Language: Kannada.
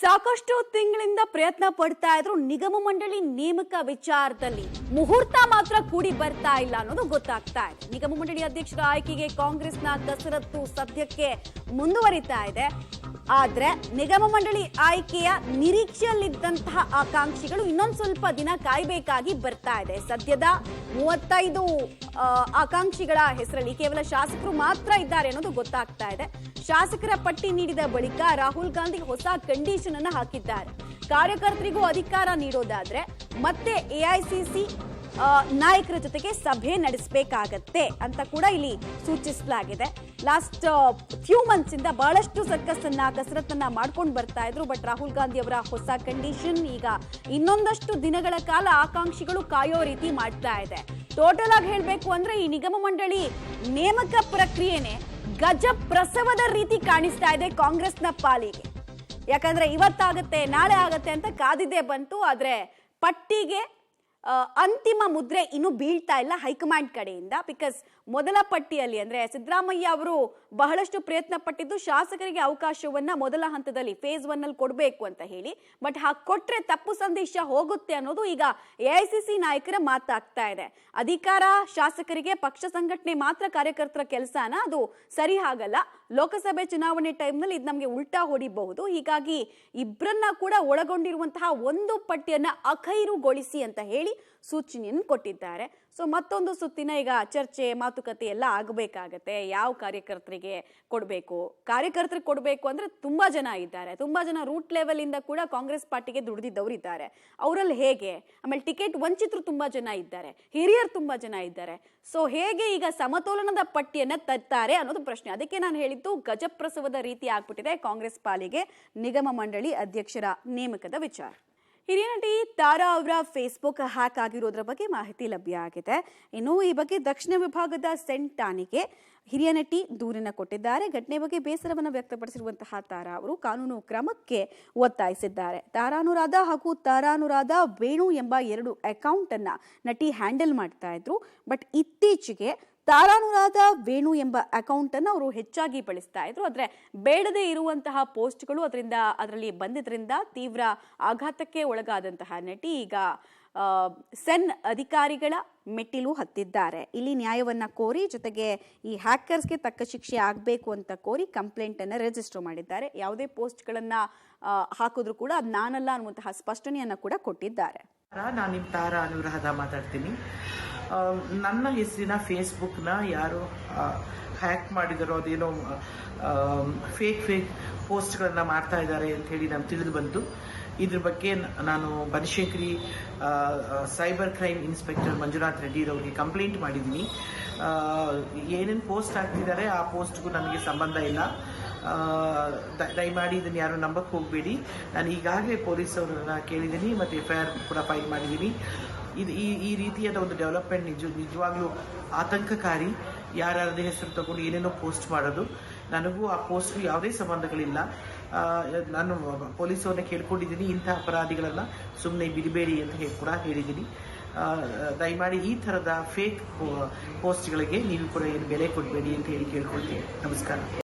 ಸಾಕಷ್ಟು ತಿಂಗಳಿಂದ ಪ್ರಯತ್ನ ಪಡ್ತಾ ಇದ್ರು ನಿಗಮ ಮಂಡಳಿ ನೇಮಕ ವಿಚಾರದಲ್ಲಿ ಮುಹೂರ್ತ ಮಾತ್ರ ಕೂಡಿ ಬರ್ತಾ ಇಲ್ಲ ಅನ್ನೋದು ಗೊತ್ತಾಗ್ತಾ ಇದೆ. ನಿಗಮ ಮಂಡಳಿ ಅಧ್ಯಕ್ಷರ ಆಯ್ಕೆಗೆ ಕಾಂಗ್ರೆಸ್ನ ಕಸರತ್ತು ಸದ್ಯಕ್ಕೆ ಮುಂದುವರಿತಾ ಇದೆ. ಆದ್ರೆ ನಿಗಮ ಮಂಡಳಿ ಆಯ್ಕೆಯ ನಿರೀಕ್ಷೆಯಲ್ಲಿದ್ದಂತಹ ಆಕಾಂಕ್ಷಿಗಳು ಇನ್ನೊಂದು ಸ್ವಲ್ಪ ದಿನ ಕಾಯಬೇಕಾಗಿ ಬರ್ತಾ ಇದೆ. ಸದ್ಯದ 35 ಆಕಾಂಕ್ಷಿಗಳ ಹೆಸರಲ್ಲಿ ಕೇವಲ ಶಾಸಕರು ಮಾತ್ರ ಇದ್ದಾರೆ ಅನ್ನೋದು ಗೊತ್ತಾಗ್ತಾ ಇದೆ. ಶಾಸಕರ ಪಟ್ಟಿ ನೀಡಿದ ಬಳಿಕ ರಾಹುಲ್ ಗಾಂಧಿ ಹೊಸ ಕಂಡೀಷನ್ ಅನ್ನು ಹಾಕಿದ್ದಾರೆ. ಕಾರ್ಯಕರ್ತರಿಗೂ ಅಧಿಕಾರ ನೀಡೋದಾದ್ರೆ ಮತ್ತೆ ಎಐಸಿಸಿ ನಾಯಕರ ಜೊತೆಗೆ ಸಭೆ ನಡೆಸಬೇಕಾಗತ್ತೆ ಅಂತ ಕೂಡ ಇಲ್ಲಿ ಸೂಚಿಸಲಾಗಿದೆ. ಲಾಸ್ಟ್ ಫ್ಯೂ ಮಂತ್ಸ್ ಇಂದ ಬಹಳಷ್ಟು ಕಸರತ್ತನ್ನ ಮಾಡ್ಕೊಂಡು ಬರ್ತಾ ಇದ್ರು. ಬಟ್ ರಾಹುಲ್ ಗಾಂಧಿ ಅವರ ಹೊಸ ಕಂಡೀಷನ್ ಈಗ ಇನ್ನೊಂದಷ್ಟು ದಿನಗಳ ಕಾಲ ಆಕಾಂಕ್ಷಿಗಳು ಕಾಯೋ ರೀತಿ ಮಾಡ್ತಾ ಇದೆ. ಟೋಟಲ್ ಆಗಿ ಹೇಳಬೇಕು ಅಂದ್ರೆ ಈ ನಿಗಮ ಮಂಡಳಿ ನೇಮಕ ಪ್ರಕ್ರಿಯೆನೆ ಗಜ ಪ್ರಸವದ ರೀತಿ ಕಾಣಿಸ್ತಾ ಇದೆ ಕಾಂಗ್ರೆಸ್ನ ಪಾಲಿಗೆ. ಯಾಕಂದ್ರೆ ಇವತ್ತಾಗತ್ತೆ ನಾಳೆ ಆಗತ್ತೆ ಅಂತ ಕಾದಿದ್ದೇ ಬಂತು. ಆದ್ರೆ ಪಟ್ಟಿಗೆ ಅಂತಿಮ ಮುದ್ರೆ ಇನ್ನು ಬೀಳ್ತಾ ಇಲ್ಲ ಹೈಕಮಾಂಡ್ ಕಡೆಯಿಂದ. ಬಿಕಾಸ್ ಮೊದಲ ಪಟ್ಟಿಯಲ್ಲಿ ಅಂದ್ರೆ ಸಿದ್ದರಾಮಯ್ಯ ಅವರು ಬಹಳಷ್ಟು ಪ್ರಯತ್ನ ಪಟ್ಟಿದ್ದು ಶಾಸಕರಿಗೆ ಅವಕಾಶವನ್ನ ಮೊದಲ ಹಂತದಲ್ಲಿ ಫೇಸ್ 1 ಅಲ್ಲಿ ಕೊಡಬೇಕು ಅಂತ ಹೇಳಿ. ಬಟ್ ಹಾಗೆ ಕೊಟ್ರೆ ತಪ್ಪು ಸಂದೇಶ ಹೋಗುತ್ತೆ ಅನ್ನೋದು ಈಗ ಎಐಸಿಸಿ ನಾಯಕರ ಮಾತಾಗ್ತಾ ಇದೆ. ಅಧಿಕಾರ ಶಾಸಕರಿಗೆ, ಪಕ್ಷ ಸಂಘಟನೆ ಮಾತ್ರ ಕಾರ್ಯಕರ್ತರ ಕೆಲಸನ, ಅದು ಸರಿ ಹಾಗಲ್ಲ. ಲೋಕಸಭೆ ಚುನಾವಣೆ ಟೈಮ್ನಲ್ಲಿ ಇದು ನಮಗೆ ಉಲ್ಟಾ ಹೊಡಿಬಹುದು. ಹೀಗಾಗಿ ಇಬ್ಬರನ್ನ ಕೂಡ ಒಳಗೊಂಡಿರುವಂತಹ ಒಂದು ಪಟ್ಟಿಯನ್ನ ಅಖೈರುಗೊಳಿಸಿ ಅಂತ ಹೇಳಿ ಸೂಚನೆಯನ್ನು ಕೊಟ್ಟಿದ್ದಾರೆ. ಸೊ ಮತ್ತೊಂದು ಸುತ್ತಿನ ಈಗ ಚರ್ಚೆ ಮಾತುಕತೆ ಎಲ್ಲ ಆಗಬೇಕಾಗತ್ತೆ. ಯಾವ ಕಾರ್ಯಕರ್ತರಿಗೆ ಕೊಡಬೇಕು, ಕಾರ್ಯಕರ್ತರಿಗೆ ಕೊಡಬೇಕು ಅಂದ್ರೆ ತುಂಬಾ ಜನ ಇದ್ದಾರೆ. ತುಂಬಾ ಜನ ರೂಟ್ ಲೆವೆಲ್ ಇಂದ ಕೂಡ ಕಾಂಗ್ರೆಸ್ ಪಾರ್ಟಿಗೆ ದುಡಿದಿದ್ದವರು ಇದ್ದಾರೆ. ಅವರಲ್ಲಿ ಹೇಗೆ, ಆಮೇಲೆ ಟಿಕೆಟ್ ವಂಚಿತರು ತುಂಬಾ ಜನ ಇದ್ದಾರೆ, ಹಿರಿಯರು ತುಂಬಾ ಜನ ಇದ್ದಾರೆ. ಸೊ ಹೇಗೆ ಈಗ ಸಮತೋಲನದ ಪಟ್ಟಿಯನ್ನ ತರ್ತಾರೆ ಅನ್ನೋದು ಪ್ರಶ್ನೆ. ಅದಕ್ಕೆ ನಾನು ಹೇಳಿದ್ದು ಗಜಪ್ರಸವದ ರೀತಿ ಆಗ್ಬಿಟ್ಟಿದೆ ಕಾಂಗ್ರೆಸ್ ಪಾಲಿಗೆ ನಿಗಮ ಮಂಡಳಿ ಅಧ್ಯಕ್ಷರ ನೇಮಕದ ವಿಚಾರ. ಹಿರಿಯ ನಟಿ ತಾರಾ ಅವರ ಫೇಸ್ಬುಕ್ ಹ್ಯಾಕ್ ಆಗಿರೋದ್ರ ಬಗ್ಗೆ ಮಾಹಿತಿ ಲಭ್ಯ ಆಗಿದೆ. ಇನ್ನು ಈ ಬಗ್ಗೆ ದಕ್ಷಿಣ ವಿಭಾಗದ ಸೆಂಟ್ ಠಾಣೆಗೆ ಹಿರಿಯ ನಟಿ ದೂರನ್ನ ಕೊಟ್ಟಿದ್ದಾರೆ. ಘಟನೆ ಬಗ್ಗೆ ಬೇಸರವನ್ನು ವ್ಯಕ್ತಪಡಿಸಿರುವಂತಹ ತಾರಾ ಅವರು ಕಾನೂನು ಕ್ರಮಕ್ಕೆ ಒತ್ತಾಯಿಸಿದ್ದಾರೆ. ತಾರಾನುರಾಧ ಹಾಗೂ ತಾರಾನುರಾಧ ವೇಣು ಎಂಬ 2 ಅಕೌಂಟ್ ಅನ್ನ ನಟಿ ಹ್ಯಾಂಡಲ್ ಮಾಡ್ತಾ ಇದ್ರು. ಬಟ್ ಇತ್ತೀಚೆಗೆ ತಾರಾನುರಾಧ ವೇಣು ಎಂಬ ಅಕೌಂಟ್ ಅನ್ನು ಅವರು ಹೆಚ್ಚಾಗಿ ಬಳಸ್ತಾ ಇದ್ರು. ಆದ್ರೆ ಬೇಡದೇ ಇರುವಂತಹ ಪೋಸ್ಟ್ಗಳು ಅದರಲ್ಲಿ ಬಂದಿದ್ರಿಂದ ತೀವ್ರ ಆಘಾತಕ್ಕೆ ಒಳಗಾದಂತಹ ನಟಿ ಈಗ ಸೆನ್ ಅಧಿಕಾರಿಗಳ ಮೆಟ್ಟಿಲು ಹತ್ತಿದ್ದಾರೆ. ಇಲ್ಲಿ ನ್ಯಾಯವನ್ನ ಕೋರಿ, ಜೊತೆಗೆ ಈ ಹ್ಯಾಕರ್ಸ್ಗೆ ತಕ್ಕ ಶಿಕ್ಷೆ ಆಗಬೇಕು ಅಂತ ಕೋರಿ ಕಂಪ್ಲೇಂಟ್ ಅನ್ನ ರಿಜಿಸ್ಟರ್ ಮಾಡಿದ್ದಾರೆ. ಯಾವುದೇ ಪೋಸ್ಟ್ಗಳನ್ನ ಹಾಕಿದ್ರು ಕೂಡ ಅದು ನಾನಲ್ಲ ಅನ್ನುವಂತಹ ಸ್ಪಷ್ಟನೆಯನ್ನ ಕೂಡ ಕೊಟ್ಟಿದ್ದಾರೆ. ನಾನು ನಿಮ್ಮ ತಾರಾ ಅನುರಾಧ ಮಾತಾಡ್ತೀನಿ. ನನ್ನ ಹೆಸರಿನ ಫೇಸ್ಬುಕ್ನ ಯಾರು ಹ್ಯಾಕ್ ಮಾಡಿದಾರೋ, ಅದೇನೋ ಫೇಕ್ ಪೋಸ್ಟ್ಗಳನ್ನು ಮಾಡ್ತಾ ಇದ್ದಾರೆ ಅಂತ ಹೇಳಿ ನಮ್ಗೆ ತಿಳಿದು ಬಂತು. ಇದ್ರ ಬಗ್ಗೆ ನಾನು Banashankari cyber crime inspector Manjunath Reddy ಅವರಿಗೆ ಕಂಪ್ಲೇಂಟ್ ಮಾಡಿದ್ದೀನಿ. ಏನೇನು ಪೋಸ್ಟ್ ಹಾಕ್ತಿದ್ದಾರೆ ಆ ಪೋಸ್ಟ್ಗೂ ನನಗೆ ಸಂಬಂಧ ಇಲ್ಲ. ದಯಮಾಡಿ ಇದನ್ನು ಯಾರು ನಂಬಕ್ಕೆ ಹೋಗಬೇಡಿ. ನಾನು ಈಗಾಗಲೇ ಪೊಲೀಸ್ ಅವರನ್ನ ಕೇಳಿದ್ದೀನಿ ಮತ್ತು FIR ಕೂಡ ಫೈಲ್ ಮಾಡಿದ್ದೀನಿ. ಈ ರೀತಿಯಾದ ಒಂದು ಡೆವಲಪ್ಮೆಂಟ್ ನಿಜವಾಗ್ಲೂ ಆತಂಕಕಾರಿ. ಯಾರ್ಯಾರದೇ ಹೆಸರು ತಗೊಂಡು ಏನೇನೋ ಪೋಸ್ಟ್ ಮಾಡೋದು. ನನಗೂ ಆ ಪೋಸ್ಟ್ಗೂ ಯಾವುದೇ ಸಂಬಂಧಗಳಿಲ್ಲ. ನಾನು ಪೊಲೀಸ್ ಅವ್ರನ್ನ ಕೇಳ್ಕೊಂಡಿದ್ದೀನಿ, ಇಂಥ ಅಪರಾಧಿಗಳನ್ನು ಸುಮ್ಮನೆ ಬಿಡಬೇಡಿ ಅಂತ ಕೂಡ ಹೇಳಿದ್ದೀನಿ. ದಯಮಾಡಿ ಈ ಥರದ ಫೇಕ್ ಪೋಸ್ಟ್ಗಳಿಗೆ ನೀವು ಕೂಡ ಏನು ಬೆಲೆ ಕೊಡಬೇಡಿ ಅಂತ ಹೇಳಿ ಕೇಳ್ಕೊಳ್ತೀನಿ. ನಮಸ್ಕಾರ.